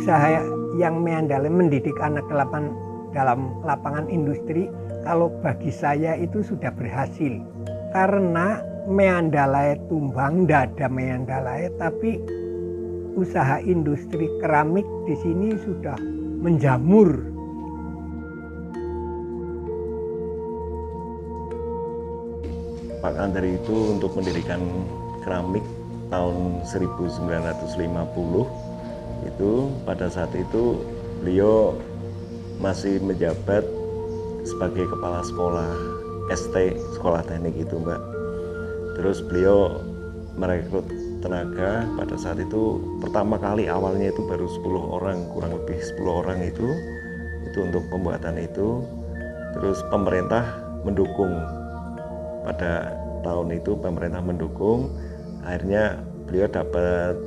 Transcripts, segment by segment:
usaha yang meandalkan mendidik anak dalam lapangan industri, kalau bagi saya itu sudah berhasil. Karena meandalai tumbang, tidak ada meandalai, tapi usaha industri keramik di sini sudah menjamur. Pak Kandar itu untuk mendirikan keramik tahun 1950 itu, pada saat itu beliau masih menjabat sebagai kepala sekolah ST, sekolah teknik itu Mbak. Terus beliau merekrut tenaga. Pada saat itu pertama kali awalnya itu baru 10 orang, kurang lebih 10 orang itu untuk pembuatan itu. Terus pemerintah mendukung. Pada tahun itu pemerintah mendukung, akhirnya beliau dapat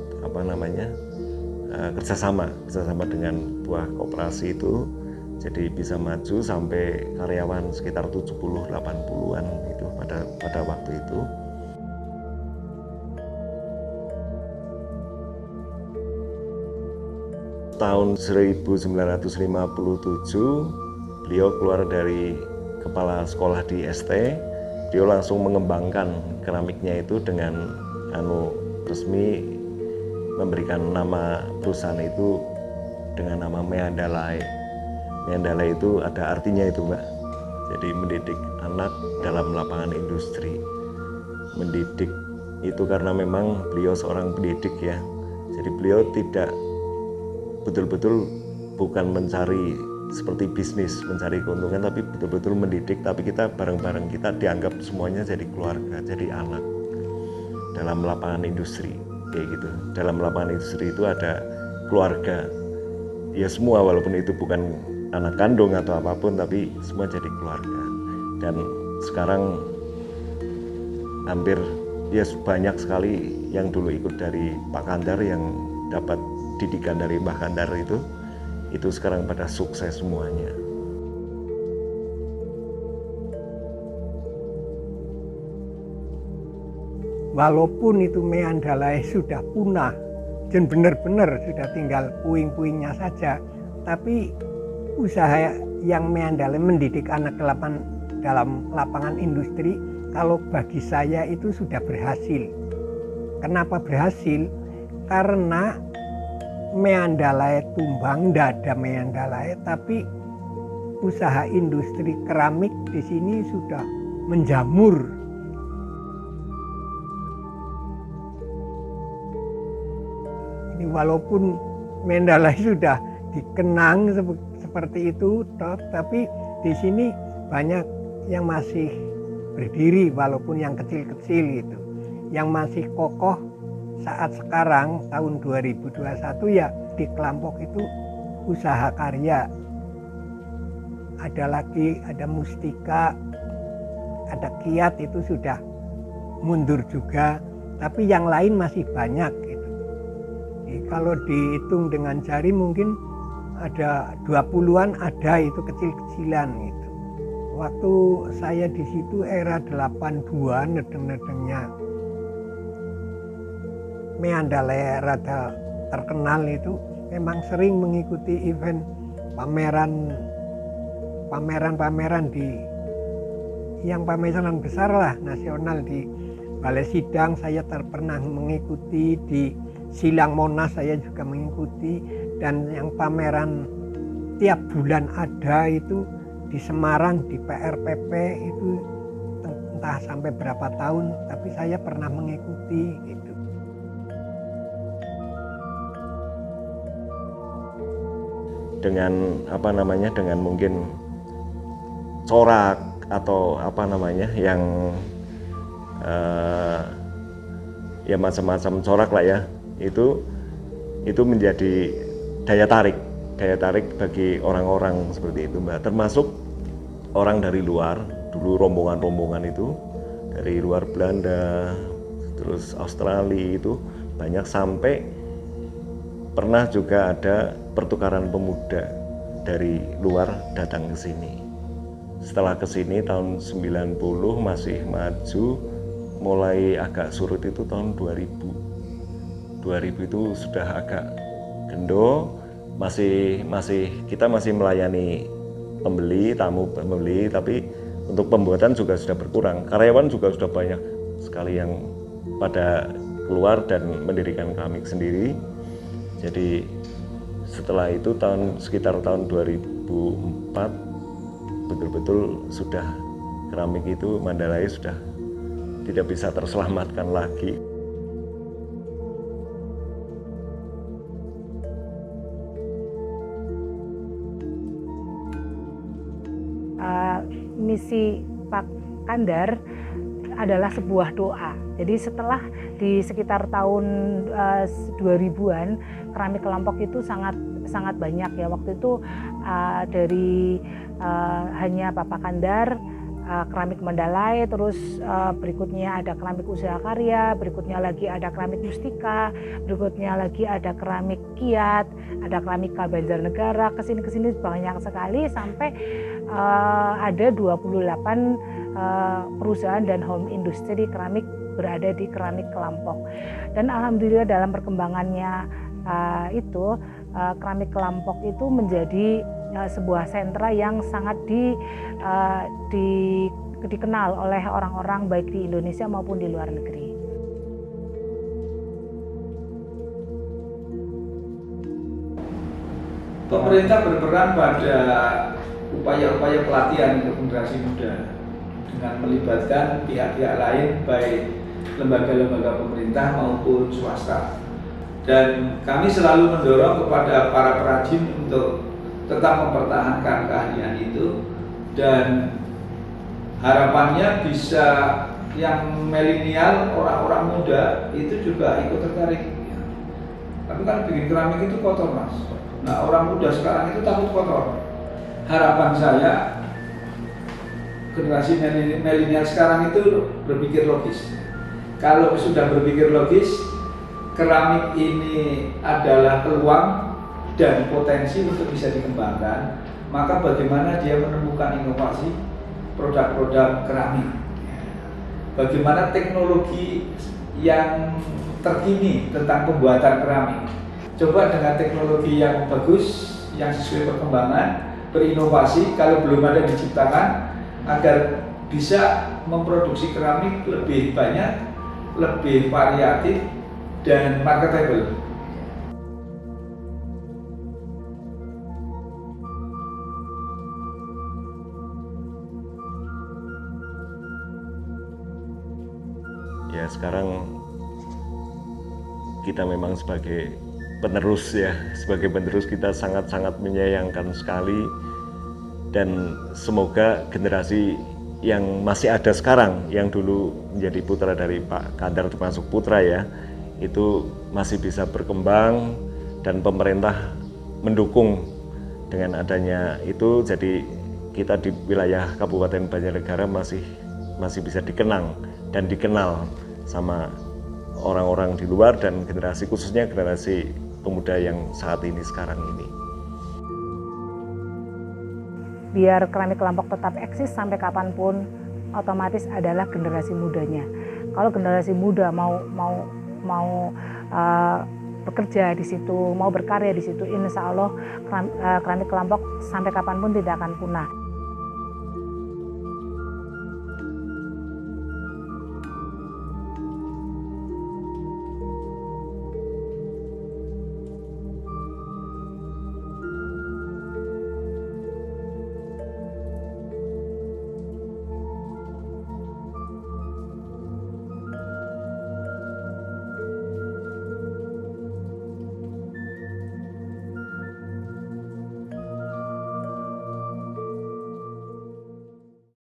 kerjasama dengan buah koperasi itu, jadi bisa maju sampai karyawan sekitar 70-80-an itu pada waktu itu. Tahun 1957 beliau keluar dari kepala sekolah di ST. Beliau langsung mengembangkan keramiknya itu dengan resmi memberikan nama perusahaan itu dengan nama Meandalai. Meandalai itu ada artinya itu Mbak. Jadi mendidik anak dalam lapangan industri. Mendidik itu karena memang beliau seorang pendidik ya. Jadi beliau tidak betul-betul bukan mencari seperti bisnis, mencari keuntungan, tapi betul-betul mendidik. Tapi kita bareng-bareng, kita dianggap semuanya jadi keluarga, jadi anak dalam lapangan industri kayak gitu. Dalam lapangan industri itu ada keluarga ya semua, walaupun itu bukan anak kandung atau apapun, tapi semua jadi keluarga. Dan sekarang hampir ya banyak sekali yang dulu ikut dari Pak Kandar, yang dapat didikan dari Mbah Kandar itu sekarang pada sukses semuanya. Walaupun itu Meandalai sudah punah dan benar-benar sudah tinggal puing-puingnya saja, tapi usaha yang Meandalai mendidik anak dalam lapangan industri, kalau bagi saya itu sudah berhasil. Kenapa berhasil? Karena Meandalai tumbang, tidak ada Meandalai, tapi usaha industri keramik di sini sudah menjamur. Ini walaupun Meandalai sudah dikenang seperti itu, tapi di sini banyak yang masih berdiri, walaupun yang kecil-kecil itu, yang masih kokoh. Saat sekarang tahun 2021 ya di kelompok itu usaha karya. Ada Mustika, ada Kiat, itu sudah mundur juga, tapi yang lain masih banyak gitu. Jadi, kalau dihitung dengan jari mungkin ada 20-an, ada itu kecil-kecilan gitu. Waktu saya di situ era 82 nedeng-nedengnya Meandalai rada terkenal itu, memang sering mengikuti event pameran di yang pameran besar lah, nasional. Di Balai Sidang saya pernah mengikuti, di Silang Monas saya juga mengikuti, dan yang pameran tiap bulan ada itu di Semarang di PRPP itu entah sampai berapa tahun, tapi saya pernah mengikuti gitu. Dengan dengan mungkin corak atau yang ya macam-macam corak lah ya, itu menjadi daya tarik bagi orang-orang seperti itu Mbak, termasuk orang dari luar. Dulu rombongan itu dari luar Belanda, terus Australia itu banyak, sampai pernah juga ada pertukaran pemuda dari luar datang ke sini. Setelah ke sini tahun 90 masih maju, mulai agak surut itu tahun 2000 itu sudah agak gendo, kita masih melayani tamu pembeli, tapi untuk pembuatan juga sudah berkurang. Karyawan juga sudah banyak sekali yang pada keluar dan mendirikan keramik sendiri. Jadi setelah itu sekitar tahun 2004 betul-betul sudah keramik itu Mandalay sudah tidak bisa terselamatkan lagi. Misi Pak Kandar adalah sebuah doa. Jadi setelah di sekitar tahun 2000-an keramik kelompok itu sangat banyak ya. Waktu itu dari hanya Bapak Kandar, keramik Mandalay, terus berikutnya ada keramik usaha karya, berikutnya lagi ada keramik mustika, berikutnya lagi ada keramik kiat, ada keramik Banjarnegara, kesini banyak sekali sampai ada 28 perusahaan dan home industry keramik berada di keramik kelompok. Dan alhamdulillah dalam perkembangannya itu keramik kelompok itu menjadi sebuah sentra yang sangat dikenal oleh orang-orang baik di Indonesia maupun di luar negeri. Pemerintah berperan pada upaya-upaya pelatihan untuk generasi muda dengan melibatkan pihak-pihak lain, baik lembaga-lembaga pemerintah maupun swasta. Dan kami selalu mendorong kepada para perajin untuk tetap mempertahankan keahlian itu, dan harapannya bisa yang milenial, orang-orang muda itu juga ikut tertarik. Tapi kan bikin keramik itu kotor, Mas. Nah, orang muda sekarang itu takut kotor. Harapan saya generasi milenial sekarang itu berpikir logis. Kalau sudah berpikir logis, keramik ini adalah peluang dan potensi untuk bisa dikembangkan, maka bagaimana dia menemukan inovasi produk-produk keramik, bagaimana teknologi yang terkini tentang pembuatan keramik. Coba dengan teknologi yang bagus, yang sesuai perkembangan, berinovasi kalau belum ada diciptakan, agar bisa memproduksi keramik lebih banyak, lebih variatif dan marketable. Ya, sekarang kita memang sebagai penerus kita sangat-sangat menyayangkan sekali, dan semoga generasi yang masih ada sekarang, yang dulu menjadi putra dari Pak Kandar termasuk putra ya, itu masih bisa berkembang, dan pemerintah mendukung dengan adanya itu. Jadi kita di wilayah Kabupaten Banjarnegara masih bisa dikenang dan dikenal sama orang-orang di luar dan generasi, khususnya generasi pemuda yang saat ini sekarang ini. Biar keramik kelompok tetap eksis sampai kapanpun, otomatis adalah generasi mudanya. Kalau generasi muda mau bekerja di situ, mau berkarya di situ, insya Allah keramik kelompok sampai kapanpun tidak akan punah.